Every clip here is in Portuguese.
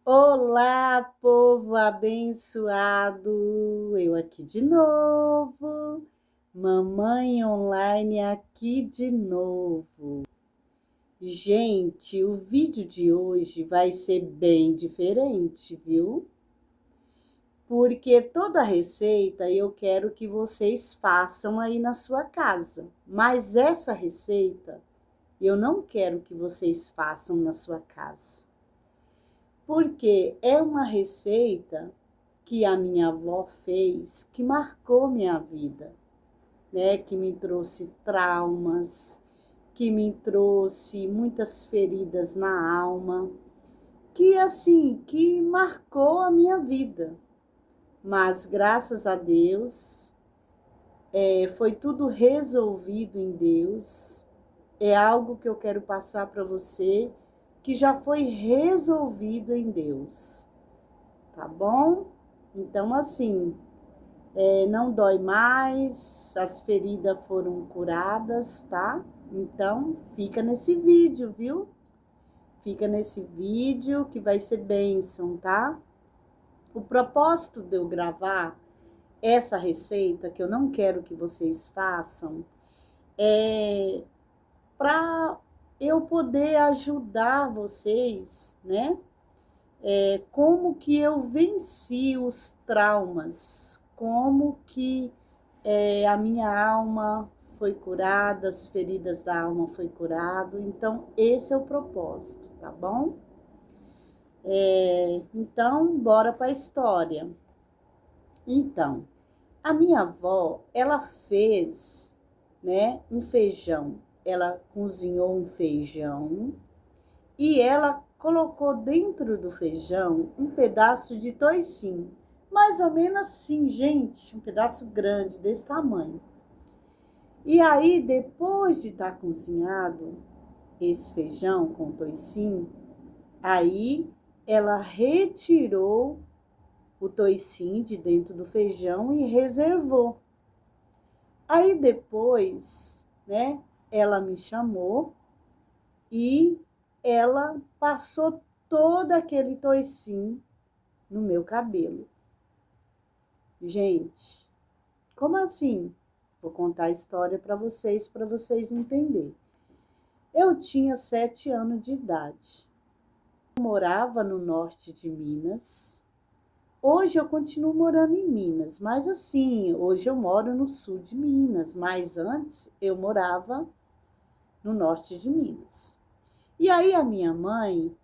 Olá, povo abençoado! Eu aqui de novo, mamãe online aqui de novo. Gente, o vídeo de hoje vai ser bem diferente, viu? Porque toda receita eu quero que vocês façam aí na sua casa, mas essa receita eu não quero que vocês façam na sua casa. Porque é uma receita que a minha avó fez, que marcou minha vida, né? Que me trouxe traumas, que me trouxe muitas feridas na alma, que assim, que marcou a minha vida. Mas graças a Deus, foi tudo resolvido em Deus. É algo que eu quero passar para você, que já foi resolvido em Deus, tá bom? Então, assim, não dói mais, as feridas foram curadas, tá? Então, fica nesse vídeo, viu? Fica nesse vídeo que vai ser bênção, tá? O propósito de eu gravar essa receita, que eu não quero que vocês façam, é para eu poder ajudar vocês, né? Como que eu venci os traumas, como que a minha alma foi curada, as feridas da alma foi curado. Então, esse é o propósito, tá bom? Então, bora para a história. Então, a minha avó, ela fez, né, um feijão. Ela cozinhou um feijão e ela colocou dentro do feijão um pedaço de toicinho. Mais ou menos assim, gente, um pedaço grande, desse tamanho. E aí, depois de estar cozinhado esse feijão com toicinho, aí ela retirou o toicinho de dentro do feijão e reservou. Aí depois, né, ela me chamou e ela passou todo aquele toicinho no meu cabelo. Gente, como assim? Vou contar a história para vocês entenderem. Eu tinha 7 anos de idade. Eu morava no norte de Minas. Hoje eu continuo morando em Minas, mas assim, hoje eu moro no sul de Minas, mas antes eu morava no norte de Minas. E aí a minha mãe,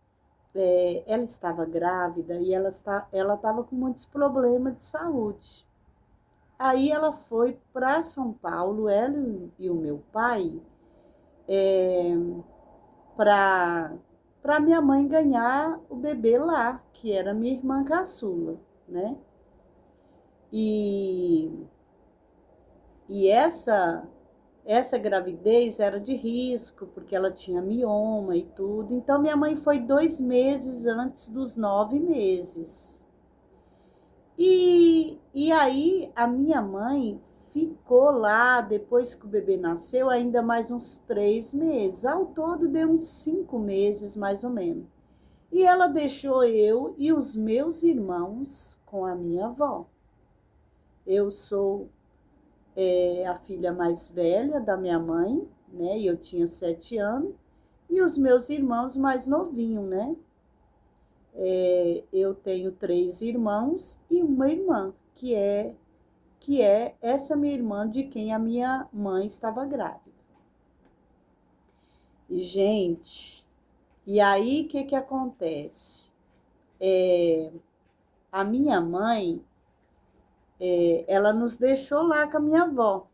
ela estava grávida e ela estava com muitos problemas de saúde. Aí ela foi para São Paulo, ela e o meu pai, para minha mãe ganhar o bebê lá, que era minha irmã caçula, né? E, e essa gravidez era de risco, porque ela tinha mioma e tudo. Então, minha mãe foi 2 meses antes dos 9 meses. E aí, a minha mãe ficou lá, depois que o bebê nasceu, ainda mais uns 3 meses. Ao todo, deu uns 5 meses, mais ou menos. E ela deixou eu e os meus irmãos com a minha avó. Eu sou a filha mais velha da minha mãe, né? E eu tinha 7 anos. E os meus irmãos mais novinhos, né? Eu tenho 3 irmãos e uma irmã, que é essa minha irmã de quem a minha mãe estava grávida. E, gente, e aí o que acontece? A minha mãe, ela nos deixou lá com a minha avó.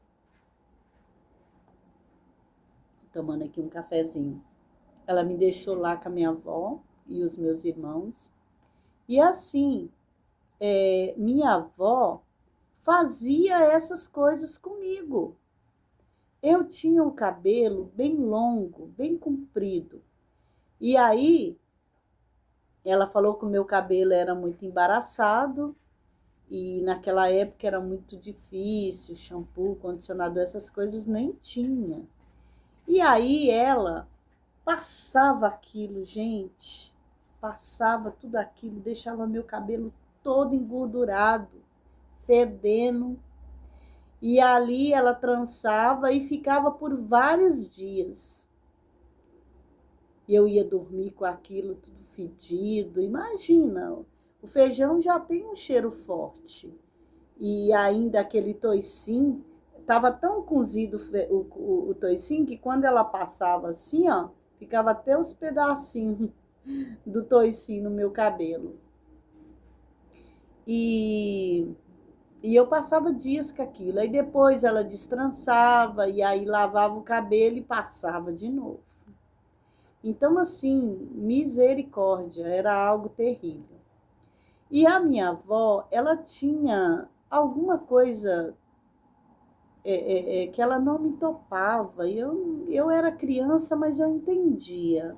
Tomando aqui um cafezinho. Ela me deixou lá com a minha avó e os meus irmãos. E assim, minha avó fazia essas coisas comigo. Eu tinha um cabelo bem longo, bem comprido. E aí, ela falou que o meu cabelo era muito embaraçado. E naquela época era muito difícil, shampoo, condicionador, essas coisas nem tinha. E aí ela passava aquilo, gente. passava tudo aquilo, deixava meu cabelo todo engordurado, fedendo. E ali ela trançava e ficava por vários dias. E eu ia dormir com aquilo tudo fedido. Imagina, o feijão já tem um cheiro forte. E ainda aquele toicinho, estava tão cozido o toicinho que quando ela passava assim, ó, ficava até os pedacinhos do toicinho no meu cabelo. E, e eu passava dias com aquilo. Aí depois ela destrançava e aí lavava o cabelo e passava de novo. Então, assim, misericórdia, era algo terrível. E a minha avó, ela tinha alguma coisa que ela não me topava. Eu era criança, mas eu entendia.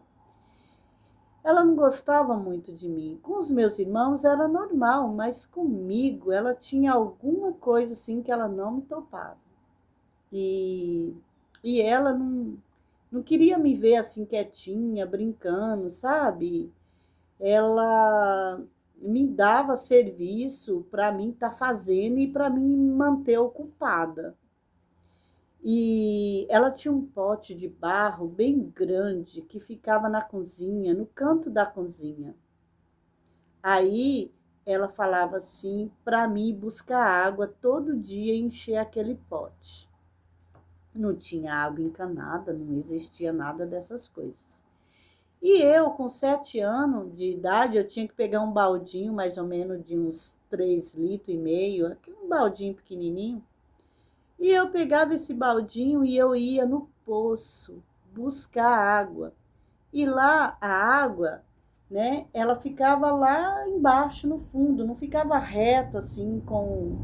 Ela não gostava muito de mim. Com os meus irmãos era normal, mas comigo ela tinha alguma coisa assim que ela não me topava. E, e ela não queria me ver assim quietinha, brincando, sabe? Ela me dava serviço para mim estar fazendo e para mim manter ocupada. E ela tinha um pote de barro bem grande que ficava na cozinha, no canto da cozinha. Aí ela falava assim para mim buscar água todo dia e encher aquele pote. Não tinha água encanada, não existia nada dessas coisas. E eu, com 7 anos de idade, eu tinha que pegar um baldinho, mais ou menos de uns 3,5 litros, um baldinho pequenininho. E eu pegava esse baldinho e eu ia no poço buscar água. E lá a água, né, ela ficava lá embaixo no fundo, não ficava reto assim com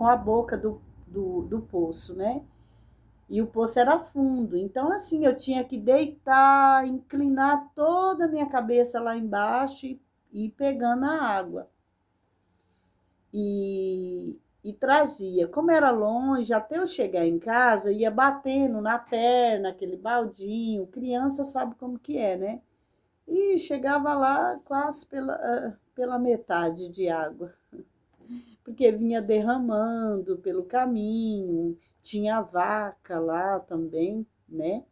a boca do poço, né? E o poço era fundo. Então, assim, eu tinha que deitar, inclinar toda a minha cabeça lá embaixo e ir pegando a água. E trazia. Como era longe, até eu chegar em casa, ia batendo na perna, aquele baldinho. Criança sabe como que é, né? E chegava lá quase pela metade de água, porque vinha derramando pelo caminho, tinha vaca lá também, né?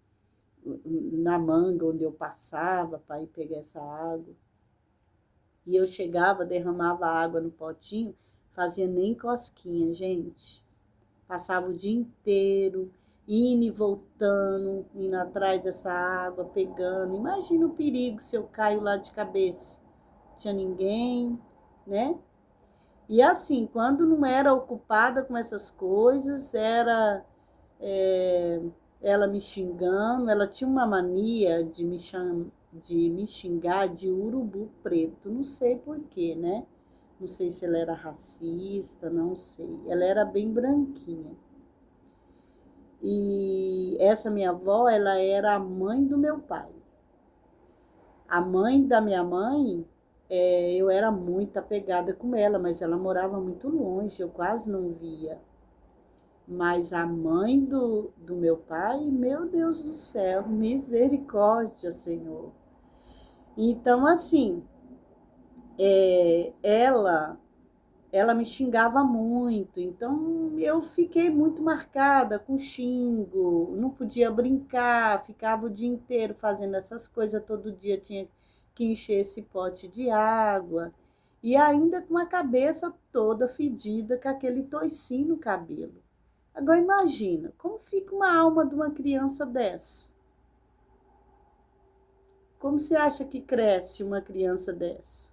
Na manga onde eu passava para ir pegar essa água. E eu chegava, derramava água no potinho, fazia nem cosquinha, gente. Passava o dia inteiro, indo e voltando, indo atrás dessa água, pegando. Imagina o perigo se eu caio lá de cabeça. Não tinha ninguém, né? E assim, quando não era ocupada com essas coisas, era é, ela me xingando. Ela tinha uma mania de me xingar de urubu preto. Não sei por quê, né? Não sei se ela era racista, não sei. Ela era bem branquinha. E essa minha avó, ela era a mãe do meu pai. A mãe da minha mãe, eu era muito apegada com ela, mas ela morava muito longe, eu quase não via. Mas a mãe do meu pai, meu Deus do céu, misericórdia, Senhor. Então, assim, ela me xingava muito, então eu fiquei muito marcada com xingo, não podia brincar, ficava o dia inteiro fazendo essas coisas, todo dia tinha que encher esse pote de água, e ainda com a cabeça toda fedida, com aquele toicinho no cabelo. Agora imagina, como fica uma alma de uma criança dessa? Como você acha que cresce uma criança dessa?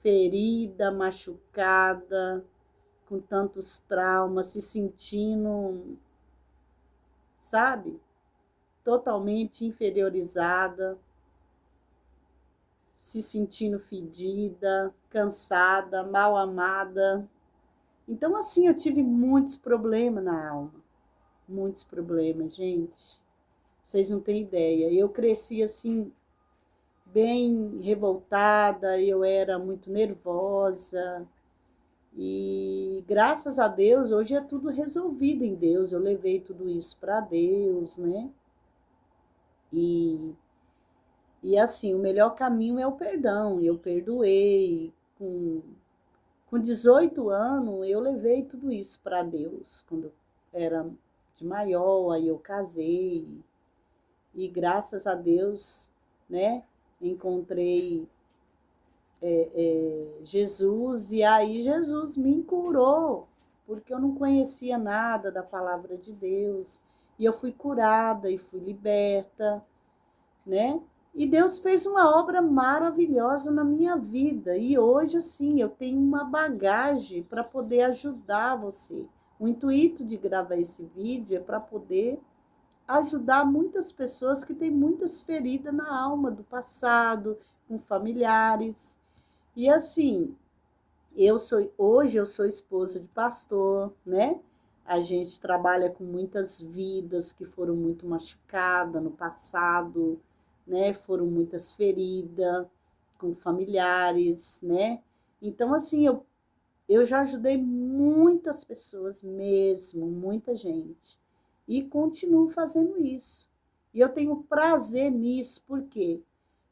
Ferida, machucada, com tantos traumas, se sentindo, sabe, totalmente inferiorizada, se sentindo fedida, cansada, mal amada. Então, assim, eu tive muitos problemas na alma, muitos problemas, gente. Vocês não têm ideia. Eu cresci assim, bem revoltada, eu era muito nervosa. E graças a Deus, hoje é tudo resolvido em Deus. Eu levei tudo isso para Deus, né? E, E assim, o melhor caminho é o perdão. Eu perdoei. Com 18 anos, eu levei tudo isso para Deus. Quando eu era de maior, aí eu casei. E graças a Deus, né, encontrei Jesus. E aí Jesus me curou, porque eu não conhecia nada da palavra de Deus. E eu fui curada e fui liberta, né? E Deus fez uma obra maravilhosa na minha vida. E hoje, assim, eu tenho uma bagagem para poder ajudar você. O intuito de gravar esse vídeo é para poder ajudar muitas pessoas que têm muitas feridas na alma do passado, com familiares. E assim, hoje eu sou esposa de pastor, né? A gente trabalha com muitas vidas que foram muito machucadas no passado, né? Foram muitas feridas com familiares, né? Então, assim, eu já ajudei muitas pessoas mesmo, muita gente. E continuo fazendo isso. E eu tenho prazer nisso, por quê?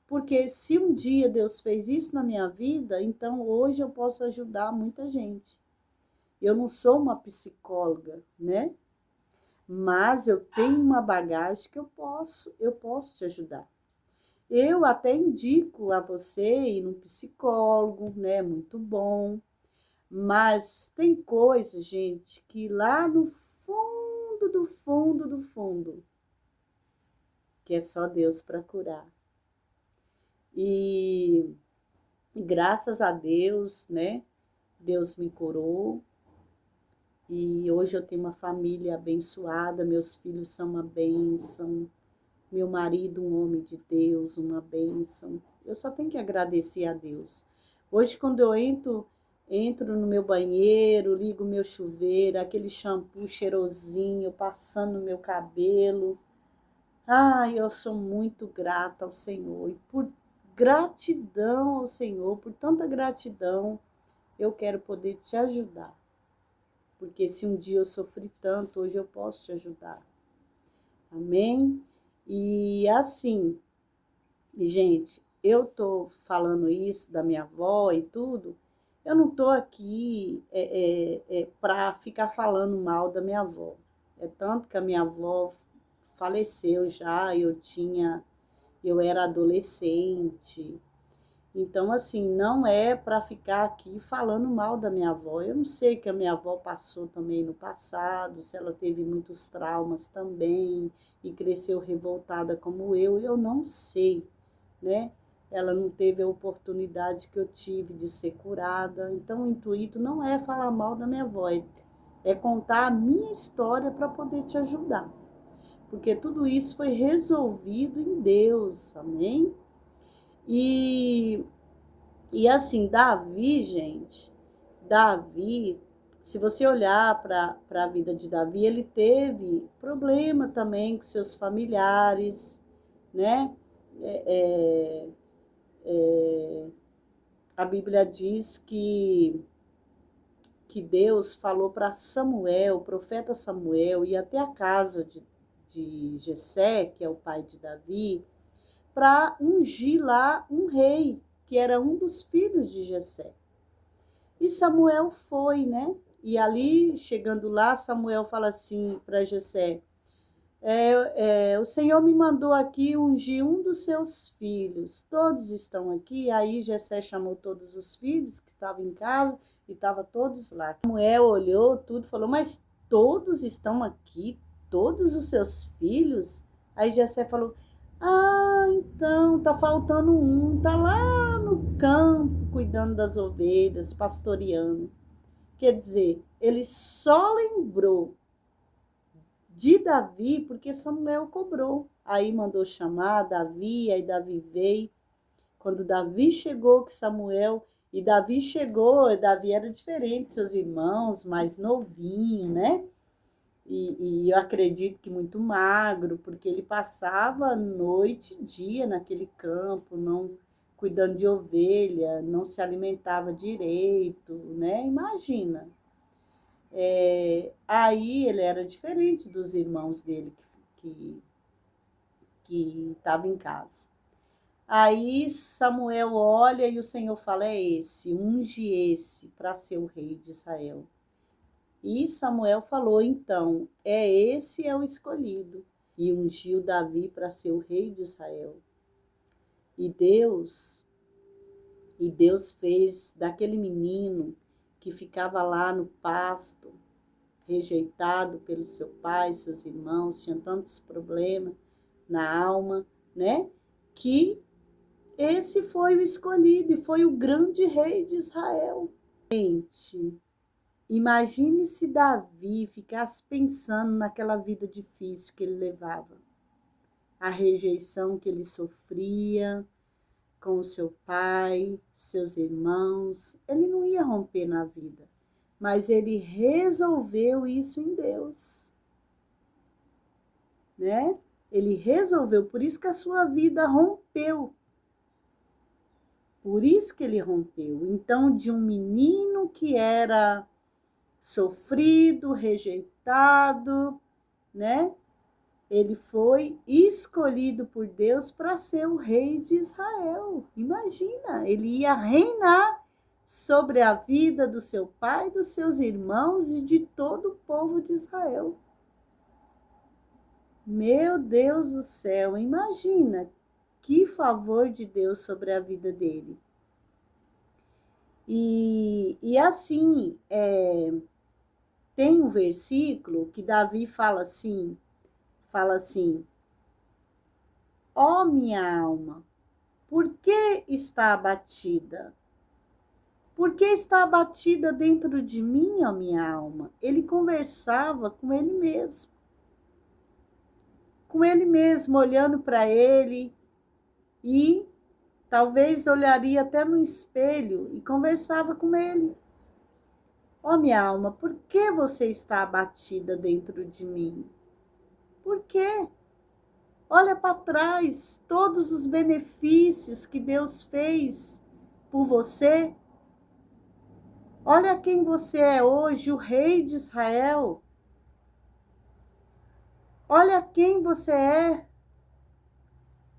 Porque se um dia Deus fez isso na minha vida, então hoje eu posso ajudar muita gente. Eu não sou uma psicóloga, né? Mas eu tenho uma bagagem que eu posso te ajudar. Eu até indico a você ir num psicólogo, né? Muito bom. Mas tem coisas, gente, que lá no fundo do fundo do fundo, que é só Deus para curar. E graças a Deus, né? Deus me curou. E hoje eu tenho uma família abençoada, meus filhos são uma bênção, meu marido um homem de Deus, uma bênção. Eu só tenho que agradecer a Deus. Hoje, quando eu entro no meu banheiro, ligo meu chuveiro, aquele shampoo cheirosinho passando no meu cabelo. Ai, eu sou muito grata ao Senhor. E por gratidão ao Senhor, por tanta gratidão, eu quero poder te ajudar. Porque se um dia eu sofri tanto, hoje eu posso te ajudar. Amém? E assim, gente, eu tô falando isso da minha avó e tudo, eu não tô aqui para ficar falando mal da minha avó. É tanto que a minha avó faleceu já, eu era adolescente. Então, assim, não é para ficar aqui falando mal da minha avó. Eu não sei o que a minha avó passou também no passado, se ela teve muitos traumas também e cresceu revoltada como eu não sei, né? Ela não teve a oportunidade que eu tive de ser curada. Então, o intuito não é falar mal da minha avó, é contar a minha história para poder te ajudar. Porque tudo isso foi resolvido em Deus, amém? E e assim, Davi, gente, Davi, se você olhar para a vida de Davi, ele teve problema também com seus familiares, né? É, é, é, a Bíblia diz que Deus falou para Samuel, o profeta Samuel, ir até a casa de Jessé, que é o pai de Davi, para ungir lá um rei, que era um dos filhos de Jessé. E Samuel foi, né? E ali, chegando lá, Samuel fala assim para Jessé: o Senhor me mandou aqui ungir um dos seus filhos. Todos estão aqui. Aí Jessé chamou todos os filhos que estavam em casa e estavam todos lá. Samuel olhou tudo, falou: mas todos estão aqui, todos os seus filhos? Aí Jessé falou: ah, então tá faltando um, tá lá no campo cuidando das ovelhas, pastoreando. Quer dizer, ele só lembrou de Davi porque Samuel cobrou. Aí mandou chamar Davi, aí Davi veio. Quando Davi chegou, que Samuel... E Davi chegou, Davi era diferente, seus irmãos, mais novinho, né? E eu acredito que muito magro, porque ele passava noite e dia naquele campo, não cuidando de ovelha, não se alimentava direito, né? Imagina. Aí ele era diferente dos irmãos dele que estavam em casa. Aí Samuel olha e o Senhor fala, é esse, unge esse para ser o rei de Israel. E Samuel falou, então, esse é o escolhido. E ungiu Davi para ser o rei de Israel. E Deus fez daquele menino que ficava lá no pasto, rejeitado pelo seu pai, seus irmãos, tinha tantos problemas na alma, né? Que esse foi o escolhido e foi o grande rei de Israel. Gente, imagine se Davi ficasse pensando naquela vida difícil que ele levava, a rejeição que ele sofria com o seu pai, seus irmãos. Ele não ia romper na vida, mas ele resolveu isso em Deus, né? Ele resolveu, por isso que a sua vida rompeu. Por isso que ele rompeu. Então, de um menino que era sofrido, rejeitado, né? Ele foi escolhido por Deus para ser o rei de Israel. Imagina, ele ia reinar sobre a vida do seu pai, dos seus irmãos e de todo o povo de Israel. Meu Deus do céu, imagina que favor de Deus sobre a vida dele. E assim, tem um versículo que Davi fala assim, ó minha alma, por que está abatida? Por que está abatida dentro de mim, ó minha alma? Ele conversava com ele mesmo, olhando para ele, e talvez olharia até no espelho e conversava com ele. Ó minha alma, por que você está abatida dentro de mim? Por quê? Olha para trás, todos os benefícios que Deus fez por você. Olha quem você é hoje, o rei de Israel. Olha quem você é.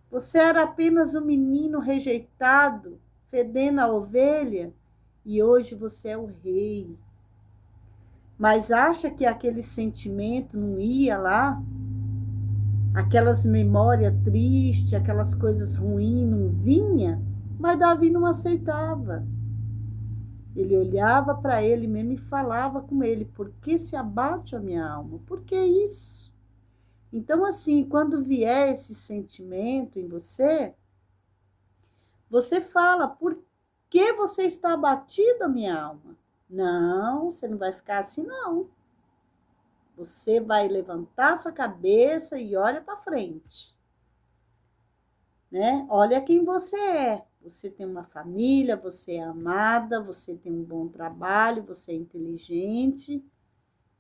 Você era apenas um menino rejeitado, fedendo a ovelha, e hoje você é o rei. Mas acha que aquele sentimento não ia lá? Aquelas memórias tristes, aquelas coisas ruins não vinha? Mas Davi não aceitava. Ele olhava para ele mesmo e falava com ele, por que se abate a minha alma? Por que isso? Então, assim, quando vier esse sentimento em você, você fala, por que você está abatida, minha alma? Não, você não vai ficar assim, não. Você vai levantar sua cabeça e olha para frente, né? Olha quem você é. Você tem uma família, você é amada, você tem um bom trabalho, você é inteligente,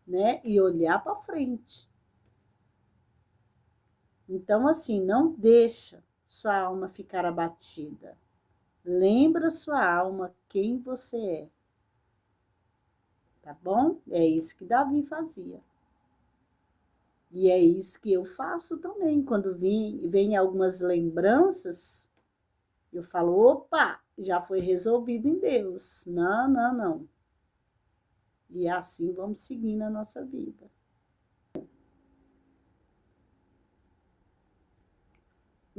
né? E olhar para frente. Então, assim, não deixa sua alma ficar abatida. Lembra sua alma quem você é. Tá bom? É isso que Davi fazia. E é isso que eu faço também. Quando vem algumas lembranças, eu falo, opa, já foi resolvido em Deus. Não, não, não. E assim vamos seguir na nossa vida.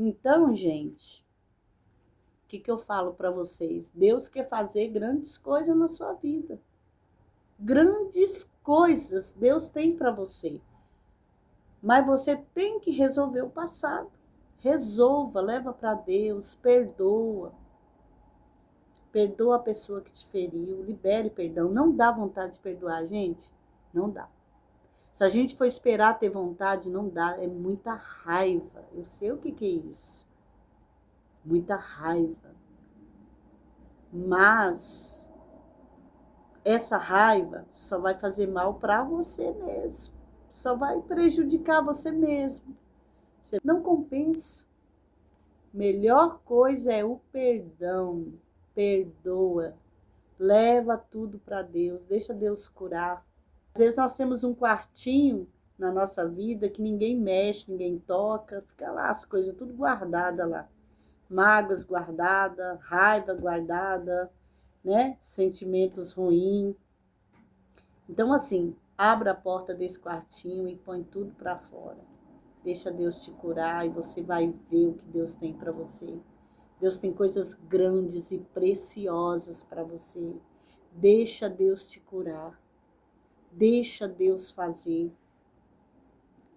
Então, gente, o que eu falo para vocês? Deus quer fazer grandes coisas na sua vida. Grandes coisas Deus tem para você. Mas você tem que resolver o passado. Resolva, leva para Deus, perdoa. Perdoa a pessoa que te feriu, libere perdão. Não dá vontade de perdoar, gente? Não dá. Se a gente for esperar ter vontade, não dá. É muita raiva. Eu sei o que é isso. Muita raiva. Mas essa raiva só vai fazer mal para você mesmo. Só vai prejudicar você mesmo. Você não compensa. Melhor coisa é o perdão. Perdoa. Leva tudo para Deus. Deixa Deus curar. Às vezes nós temos um quartinho na nossa vida que ninguém mexe, ninguém toca. Fica lá as coisas tudo guardadas lá. mágoas guardadas, raiva guardada, né? Sentimentos ruins. Então, assim, abra a porta desse quartinho e põe tudo para fora. Deixa Deus te curar e você vai ver o que Deus tem para você. Deus tem coisas grandes e preciosas para você. Deixa Deus te curar. Deixa Deus fazer.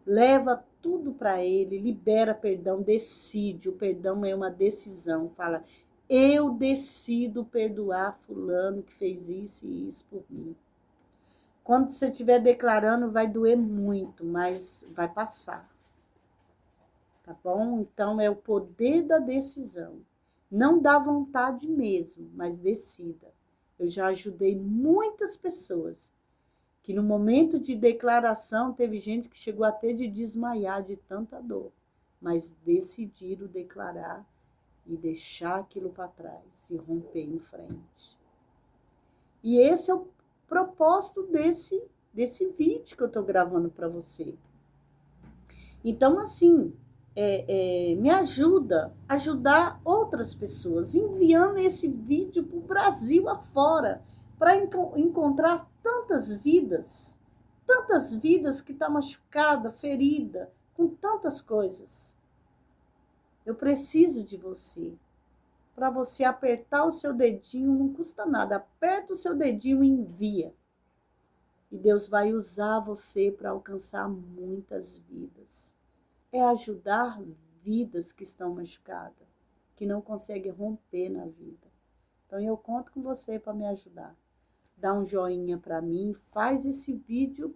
Leva tudo para Ele, libera perdão, decide. O perdão é uma decisão. Fala, eu decido perdoar fulano que fez isso e isso por mim. Quando você estiver declarando, vai doer muito, mas vai passar. Tá bom? Então, é o poder da decisão. Não dá vontade mesmo, mas decida. Eu já ajudei muitas pessoas que no momento de declaração teve gente que chegou até de desmaiar de tanta dor, mas decidiram declarar e deixar aquilo para trás e romper em frente. E esse é o propósito desse vídeo que eu estou gravando para você. Então, assim, me ajuda a ajudar outras pessoas, enviando esse vídeo para o Brasil afora, para encontrar tantas vidas que estão machucadas, feridas, com tantas coisas. Eu preciso de você. Para você apertar o seu dedinho, não custa nada. Aperta o seu dedinho e envia. E Deus vai usar você para alcançar muitas vidas. É ajudar vidas que estão machucadas, que não conseguem romper na vida. Então eu conto com você para me ajudar. Dá um joinha para mim, faz esse vídeo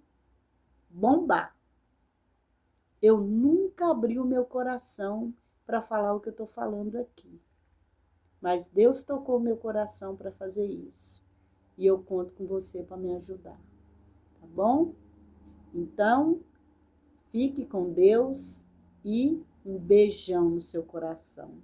bombar. Eu nunca abri o meu coração para falar o que eu estou falando aqui. Mas Deus tocou meu coração para fazer isso. E eu conto com você para me ajudar. Tá bom? Então, fique com Deus e um beijão no seu coração.